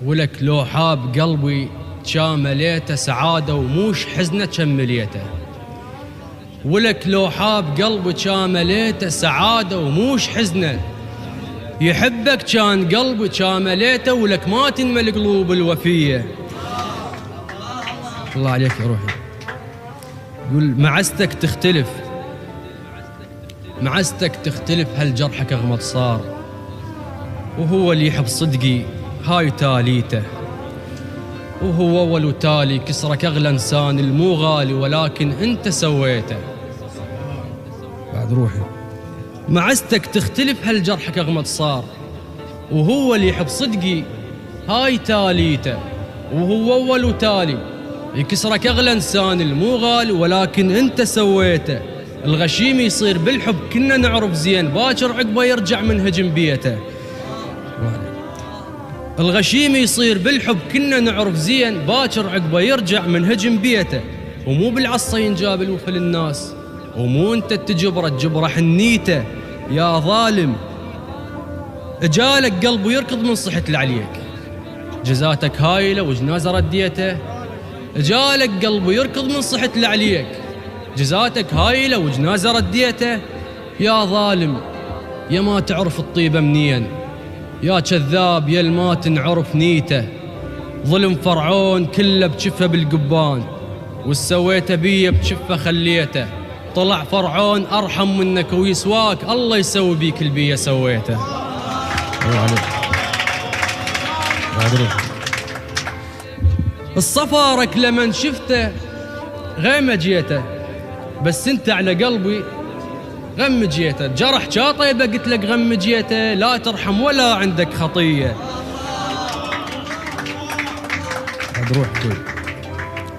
ولك لو حاب قلبي كان مليته سعادة وموش حزنة كان مليته. ولك لو حاب قلبي كان مليته سعادة وموش حزنة. يحبك كان قلبي كان مليته ولك ما تنمل قلوب الوفية. الله عليك يا روحي. يقول معزتك تختلف هل جرحك اغمض صار. وهو اللي يحب صدقي هاي تاليته. وهو أول وتالي كسرك أغلى إنسان المو غالي ولكن أنت سويته. بعد روحي. معزتك تختلف هل جرحك أغمض صار. وهو اللي يحب صدقي هاي تاليته. وهو أول وتالي يكسرك أغلى إنسان المو غالي ولكن أنت سويته. الغشيم يصير بالحب كنا نعرف زين باكر عقبه يرجع من هجم بيته. الغشيم يصير بالحب كنا نعرف زين باكر عقبه يرجع من هجم بيته. ومو بالعصا ينجاب الوفا للناس ومو انت تجبره حنيته. يا ظالم اجالك قلبه يركض من صحت لعليك. جزاتك هايله وجنازه رديته. اجالك قلبه يركض من صحت لعليك. جزاتك هايله وجنازه رديته. يا ظالم يا ما تعرف الطيبه منين. يا كذاب يا ما تنعرف نيته. ظلم فرعون كله بجفه بالقبان والسويته بيه بجفه خليته. طلع فرعون ارحم منك ويسواك الله يسوي بيك البيه سويته. الله عليك. الصفارك لمن شفته غيمه جيته بس انت على قلبي غم جيته. جرح جا طيبه قلت لك غم جيته. لا ترحم ولا عندك خطيه. روح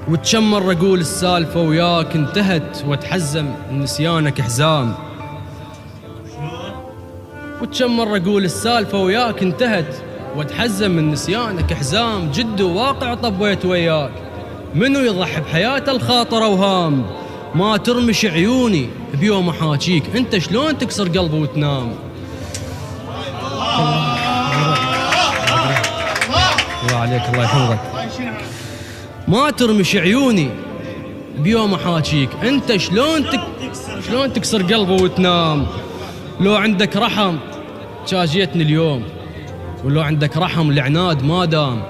وتشمر اقول السالفه وياك انتهت وتحزم نسيانك حزام. وتشمر اقول السالفه وياك انتهت وتحزم من نسيانك حزام. جد واقع طبيت وياك منو يضحي بحياته الخاطر اوهام. ما ترمش عيوني بيوم احاكيك انت شلون تكسر قلبه وتنام. الله عليك الله يحفظك. ما ترمش عيوني بيوم احاكيك انت شلون تكسر قلبه وتنام. لو عندك رحم جاجيتني اليوم. ولو عندك رحم العناد ما دام.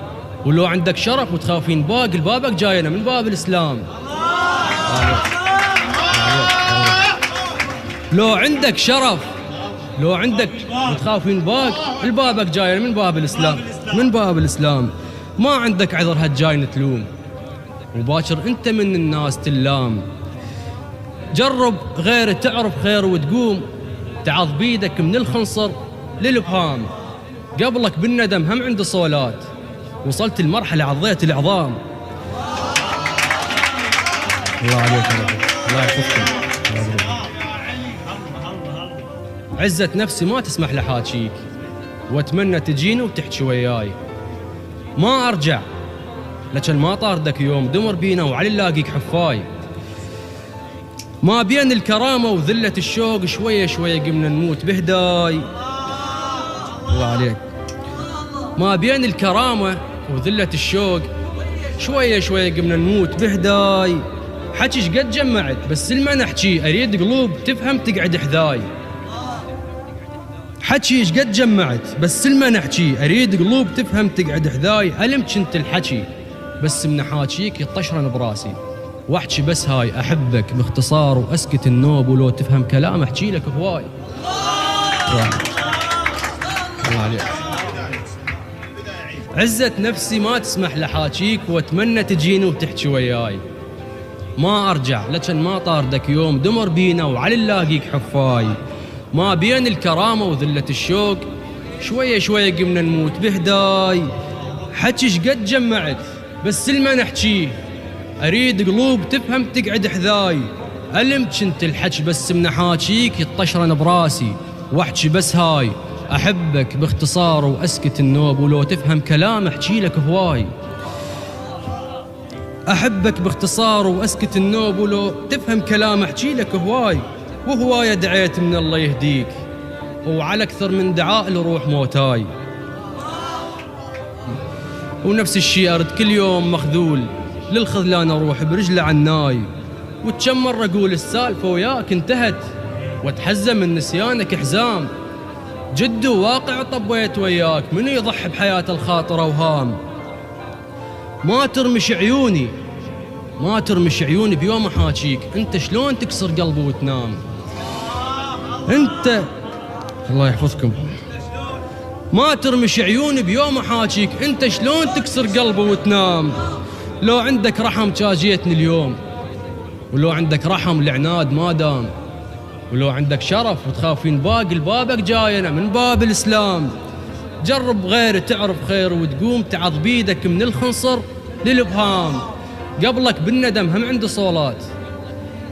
ولو عندك شرف وتخافين باقي البابك جاينا من باب الاسلام. لو عندك شرف لو عندك وتخافين باق البابك جاي من باب الاسلام. ما عندك عذر هالجاي تلوم وباكر انت من الناس تلام. جرب غير تعرف خير وتقوم تعض بيدك من الخنصر للابهام. قبلك بالندم هم عند صولات وصلت المرحله عضيت العظام. الله عليك الله يحفظك. عزة نفسي ما تسمح لحاكيك واتمنى تجيني وتحكي وياي. ما ارجع لكن ما طاردك يوم دمر بينا وعلي نلاقيك حفاي. ما بين الكرامه وذله الشوق شويه شويه قمنا نموت بهداي. الله عليك. ما بين الكرامه وذله الشوق شويه شويه قمنا نموت بهداي. حكي شقد جمعت بس لما نحكي اريد قلوب تفهم تقعد حذاي. حكي شقد جمعت بس لما نحكي اريد قلوب تفهم تقعد حذاي. ألم كنت الحكي بس من حاكيك يطشرن براسي. واحكي بس هاي احبك باختصار واسكت النوب ولو تفهم كلام احكي لك هواي. الله عليك. عزة نفسي ما تسمح لحاكيك واتمنى تجيني وتحكي وياي. ما ارجع لكن ما طاردك يوم دمر بينا وعلي نلاقيك حفاي. ما بين الكرامة وذلة الشوق شوية شوية قمنا نموت بهداي. حكي شقد جمعت بس لما نحكيه أريد قلوب تفهم تقعد حذاي. ألم كنت الحكي بس من حاكيك يطشرن براسي. واحكي بس هاي أحبك باختصار وأسكت النوب ولو تفهم كلام احكي لك هواي. أحبك باختصار وأسكت النوب ولو تفهم كلام احكي لك هواي. وهواية دعيت من الله يهديك وعلى أكثر من دعاء لروح موتاي. ونفس الشي أرد كل يوم مخذول للخذلان أروح برجل عناي، وكم مرة أقول السالفة وياك انتهت وأتحزم من نسيانك حزام، جد وواقع طبيت وياك منو يضحي بحياة الخاطر أوهام. ما ترمش عيوني ما ترمش عيوني بيوم أحاكيك، أنت شلون تكسر قلبي وتنام. أنت الله يحفظكم. ما ترمش عيوني بيوم أحاكيك، أنت شلون تكسر قلبي وتنام. لو عندك رحم جاجيتني اليوم، ولو عندك رحم العناد ما دام، ولو عندك شرف وتخافين باقي لبابك جاينا من باب الإسلام. جرب غير تعرف خير وتقوم تعض بيدك من الخنصر للإبهام. قبلك بالندم هم عندي صولات،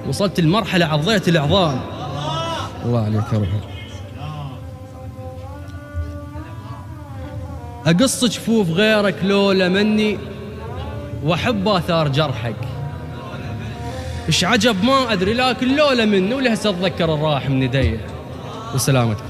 وصلت المرحلة عضيت العظام. الله عليك يا روحي. أقص جفوف غيرك لولا مني، وأحب آثار جرحك. إيش عجب ما أدري، لكن لولا مني ولهسه أتذكر الراح من يديه. وسلامتكم.